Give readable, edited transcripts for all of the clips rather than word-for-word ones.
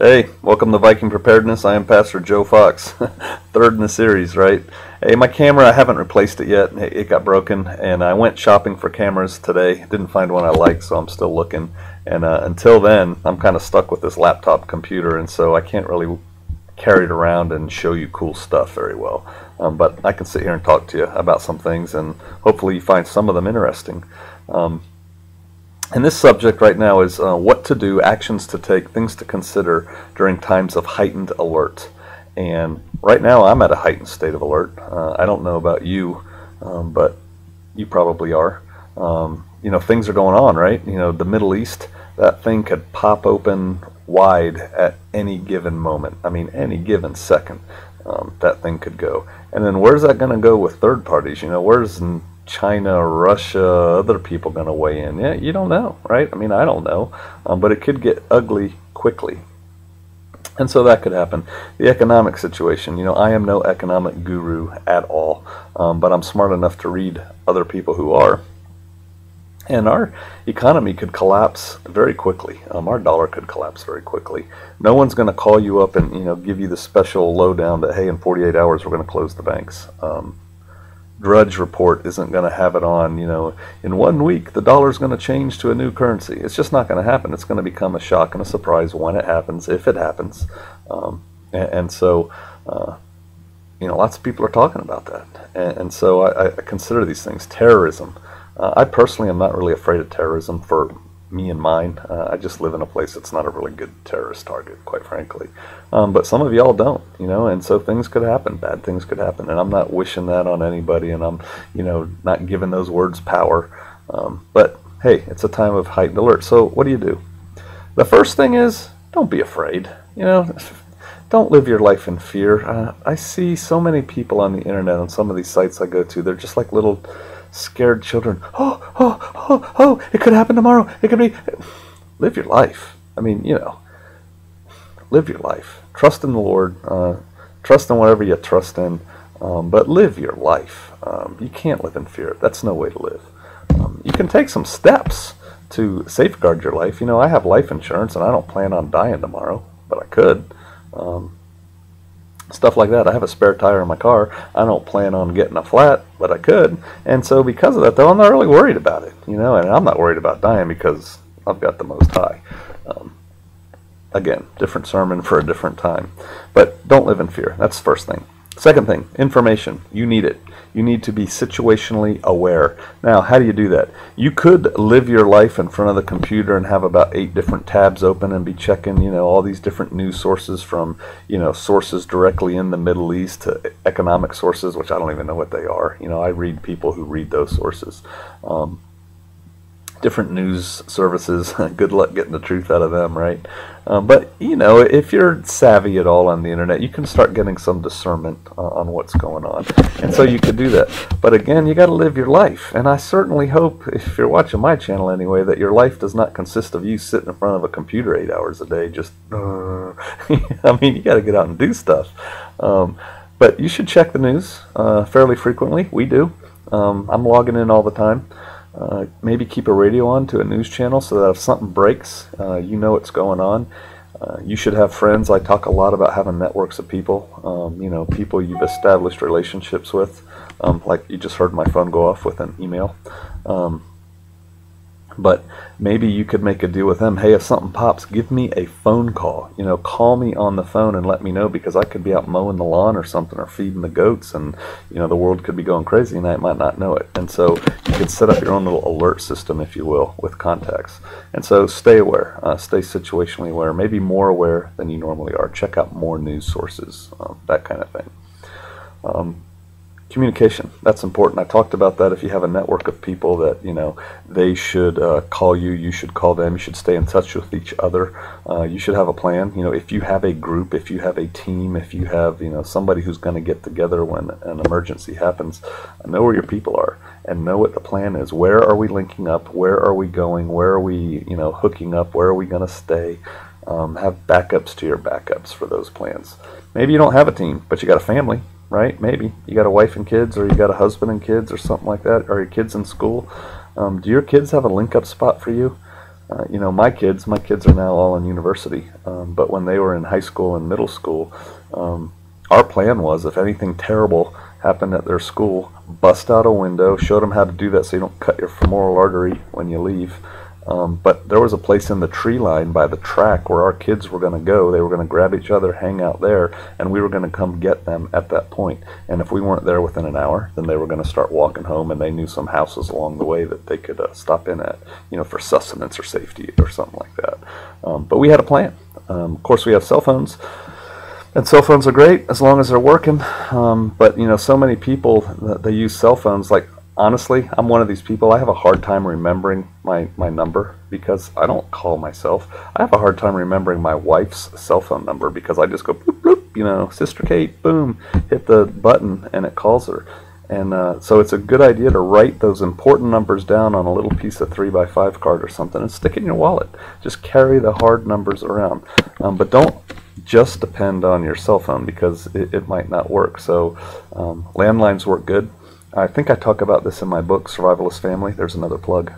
Hey, welcome to Viking Preparedness. I am Pastor Joe Fox, third in the series, right? Hey, my camera, I haven't replaced it yet. It got broken, and I went shopping for cameras today. Didn't find one I liked, so I'm still looking. And until then, I'm kind of stuck with this laptop computer, and so I can't really carry it around and show you cool stuff very well. But I can sit here and talk to you about some things, and hopefully you find some of them interesting. And this subject right now is what to do, actions to take, things to consider during times of heightened alert. And right now I'm at a heightened state of alert. I don't know about you, but you probably are. Things are going on, right? The Middle East, that thing could pop open wide at any given moment. I mean, any given second, that thing could go. And then where's that going to go with third parties? Where's China, Russia, other people going to weigh in? Yeah, you don't know, right? I mean, I don't know, but it could get ugly quickly. And so that could happen. The economic situation, I am no economic guru at all, but I'm smart enough to read other people who are. And our economy could collapse very quickly. Our dollar could collapse very quickly. No one's going to call you up and give you the special lowdown that, hey, in 48 hours we're going to close the banks. Drudge Report isn't going to have it on, in 1 week the dollar's going to change to a new currency. It's just not going to happen. It's going to become a shock and a surprise when it happens, if it happens. So lots of people are talking about that. And so I consider these things. Terrorism. I personally am not really afraid of terrorism for me and mine. I just live in a place that's not a really good terrorist target, quite frankly. But some of y'all don't, and so things could happen. Bad things could happen. And I'm not wishing that on anybody, and I'm, not giving those words power. But hey, it's a time of heightened alert. So what do? The first thing is, don't be afraid. Don't live your life in fear. I see so many people on the internet, on some of these sites I go to, they're just like little scared children. Oh, it could happen tomorrow. It could be. Live your life. I mean, live your life. Trust in the Lord. Trust in whatever you trust in. But live your life. You can't live in fear. That's no way to live. You can take some steps to safeguard your life. I have life insurance, and I don't plan on dying tomorrow, but I could. Stuff like that. I have a spare tire in my car. I don't plan on getting a flat, but I could. And so because of that, though, I'm not really worried about it, and I'm not worried about dying because I've got the Most High. Again, different sermon for a different time. But don't live in fear. That's the first thing. Second thing, information. You need it. You need to be situationally aware. Now, how do you do that? You could live your life in front of the computer and have about 8 different tabs open and be checking, all these different news sources from, sources directly in the Middle East to economic sources, which I don't even know what they are. I read people who read those sources. Different news services. Good luck getting the truth out of them, right? But if you're savvy at all on the internet, you can start getting some discernment on what's going on, and so you could do that. But again, you got to live your life, and I certainly hope, if you're watching my channel anyway, that your life does not consist of you sitting in front of a computer 8 hours a day. Just, I mean, you got to get out and do stuff. But you should check the news fairly frequently. We do. I'm logging in all the time. Maybe keep a radio on to a news channel so that if something breaks, you know what's going on. You should have friends. I talk a lot about having networks of people, people you've established relationships with, like you just heard my phone go off with an email. But maybe you could make a deal with them. Hey, if something pops, give me a phone call. Call me on the phone and let me know, because I could be out mowing the lawn or something, or feeding the goats, and the world could be going crazy and I might not know it. And so you could set up your own little alert system, if you will, with contacts. And so stay aware, stay situationally aware, maybe more aware than you normally are. Check out more news sources, that kind of thing. Communication, that's important. I talked about that. If you have a network of people that, they should call you, you should call them, you should stay in touch with each other. You should have a plan. If you have a group, if you have a team, if you have, somebody who's going to get together when an emergency happens, know where your people are and know what the plan is. Where are we linking up? Where are we going? Where are we, hooking up? Where are we going to stay? Have backups to your backups for those plans. Maybe you don't have a team, but you got a family. Right? Maybe you got a wife and kids, or you got a husband and kids, or something like that, or your kids in school. Do your kids have a link-up spot for you? You know, my kids are now all in university, but when they were in high school and middle school, our plan was if anything terrible happened at their school, bust out a window, showed them how to do that so you don't cut your femoral artery when you leave. But there was a place in the tree line by the track where our kids were going to go. They were going to grab each other, hang out there, and we were going to come get them at that point. And if we weren't there within an hour, then they were going to start walking home, and they knew some houses along the way that they could stop in at, you know, for sustenance or safety or something like that. But we had a plan. Of course, we have cell phones. And cell phones are great as long as they're working. But, you know, so many people, they use cell phones. Like, honestly, I'm one of these people. I have a hard time remembering my number because I don't call myself. I have a hard time remembering my wife's cell phone number because I just go bloop, bloop, you know, Sister Kate, boom, hit the button and it calls her. And so it's a good idea to write those important numbers down on a little piece of 3x5 card or something and stick it in your wallet. Just carry the hard numbers around. But don't just depend on your cell phone because it might not work. So landlines work good. I think I talk about this in my book, Survivalist Family. There's another plug.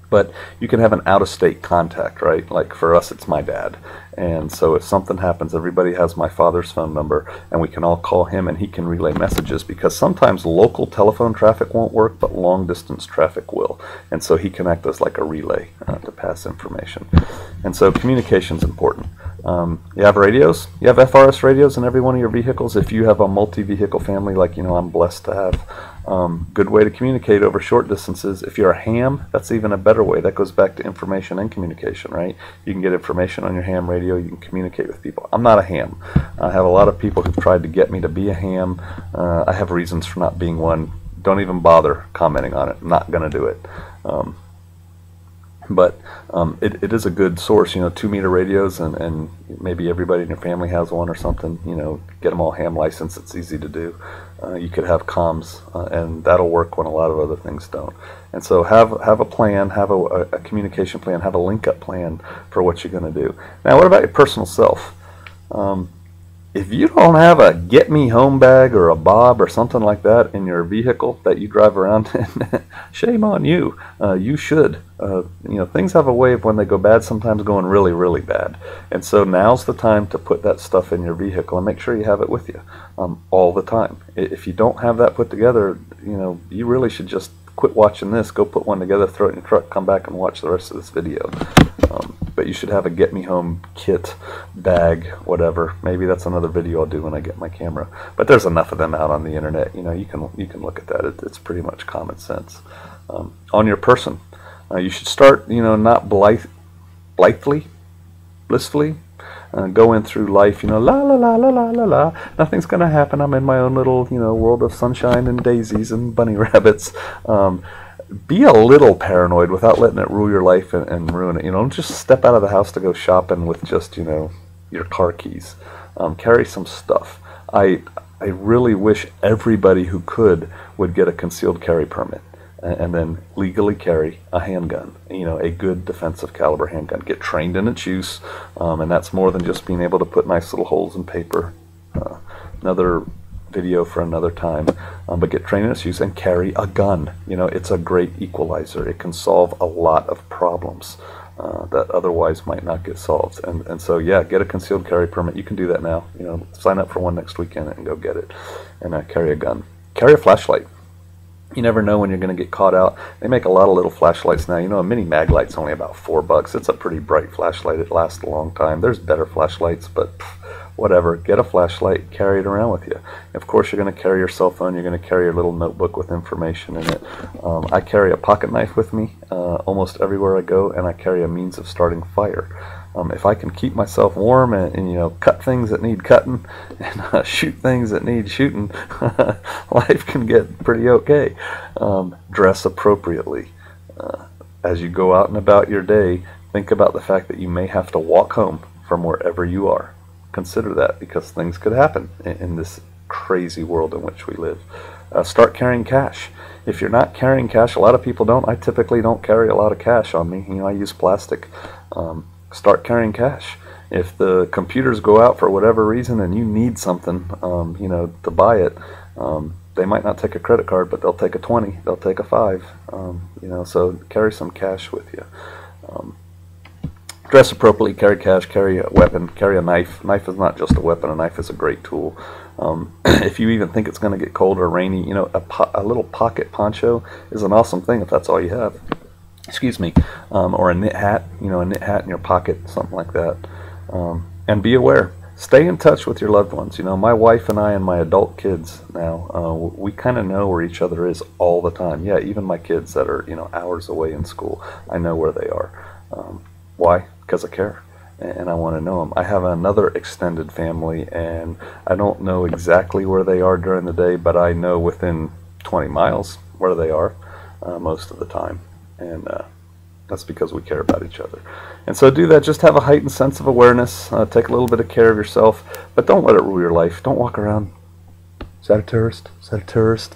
But you can have an out-of-state contact, right? Like for us, it's my dad. And so if something happens, everybody has my father's phone number, and we can all call him, and he can relay messages because sometimes local telephone traffic won't work, but long-distance traffic will. And so he can act as like a relay to pass information. And so communication's important. You have radios. You have FRS radios in every one of your vehicles. If you have a multi-vehicle family like, you know, I'm blessed to have, good way to communicate over short distances. If you're a ham, that's even a better way. That goes back to information and communication, right? You can get information on your ham radio. You can communicate with people. I'm not a ham. I have a lot of people who've tried to get me to be a ham. I have reasons for not being one. Don't even bother commenting on it. I'm not going to do it. But it is a good source, you know, 2-meter radios, and maybe everybody in your family has one or something, you know, get them all ham licensed. It's easy to do. You could have comms, and that'll work when a lot of other things don't. And so have a plan, have a communication plan, have a link-up plan for what you're going to do. Now, what about your personal self? If you don't have a get me home bag or a Bob or something like that in your vehicle that you drive around in, shame on you. You should. You know, things have a way of when they go bad, sometimes going really, really bad. And so now's the time to put that stuff in your vehicle and make sure you have it with you all the time. If you don't have that put together, you know, you really should just quit watching this, go put one together, throw it in your truck, come back and watch the rest of this video. But you should have a get me home kit, bag, whatever. Maybe that's another video I'll do when I get my camera. But there's enough of them out on the internet. You know, you can look at that. It's pretty much common sense. On your person, you should start, you know, not blithely, blissfully, going through life, you know, la la la la la la la. Nothing's gonna happen. I'm in my own little, you know, world of sunshine and daisies and bunny rabbits. Be a little paranoid without letting it rule your life and ruin it. You know, don't just step out of the house to go shopping with just, you know, your car keys. Carry some stuff. I really wish everybody who could would get a concealed carry permit and then legally carry a handgun, you know, a good defensive caliber handgun. Get trained in its use, and that's more than just being able to put nice little holes in paper. Another video for another time, but get trained in its use and carry a gun. You know, it's a great equalizer. It can solve a lot of problems that otherwise might not get solved. And so, yeah, get a concealed carry permit. You can do that now. You know, sign up for one next weekend and go get it. And carry a gun. Carry a flashlight. You never know when you're going to get caught out. They make a lot of little flashlights now. You know, a mini mag light's only about $4. It's a pretty bright flashlight. It lasts a long time. There's better flashlights, but whatever. Get a flashlight, carry it around with you. Of course, you're going to carry your cell phone. You're going to carry your little notebook with information in it. I carry a pocket knife with me almost everywhere I go, and I carry a means of starting fire. If I can keep myself warm and you know, cut things that need cutting and shoot things that need shooting, life can get pretty okay. Dress appropriately. As you go out and about your day, think about the fact that you may have to walk home from wherever you are. Consider that, because things could happen in this crazy world in which we live. Start carrying cash. If you're not carrying cash, a lot of people don't. I typically don't carry a lot of cash on me. You know, I use plastic. Start carrying cash. If the computers go out for whatever reason and you need something, you know, to buy it, they might not take a credit card, but they'll take a 20, they'll take a 5. So carry some cash with you. Dress appropriately, carry cash, carry a weapon, carry a knife. A knife is not just a weapon, a knife is a great tool. If you even think it's going to get cold or rainy, a little pocket poncho is an awesome thing if that's all you have. Excuse me. Or a knit hat, a knit hat in your pocket, something like that. And be aware. Stay in touch with your loved ones. My wife and I and my adult kids now, we kind of know where each other is all the time. Yeah, even my kids that are, hours away in school, I know where they are. Why? Because I care, and I want to know them. I have another extended family, and I don't know exactly where they are during the day, but I know within 20 miles where they are most of the time, and that's because we care about each other. And so do that. Just have a heightened sense of awareness. Take a little bit of care of yourself, but don't let it rule your life. Don't walk around, is that a tourist? Is that a tourist?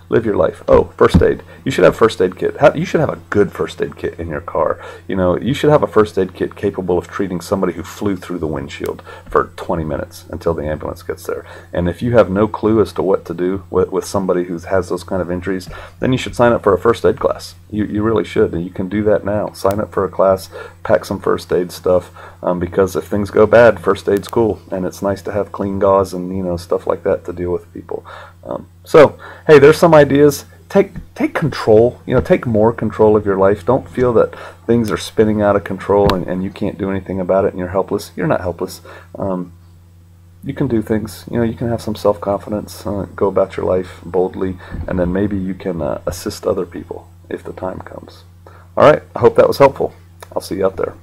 Live your life. Oh, first aid. You should have a first aid kit. You should have a good first aid kit in your car. You should have a first aid kit capable of treating somebody who flew through the windshield for 20 minutes until the ambulance gets there. And if you have no clue as to what to do with somebody who has those kind of injuries, then you should sign up for a first aid class. You really should, and you can do that now. Sign up for a class, pack some first aid stuff, because if things go bad, first aid's cool, and it's nice to have clean gauze and stuff like that to deal with people. So, hey, there's some ideas. Take control. Take more control of your life. Don't feel that things are spinning out of control and you can't do anything about it and you're helpless. You're not helpless. You can do things. You can have some self-confidence. Go about your life boldly, and then maybe you can assist other people if the time comes. All right. I hope that was helpful. I'll see you out there.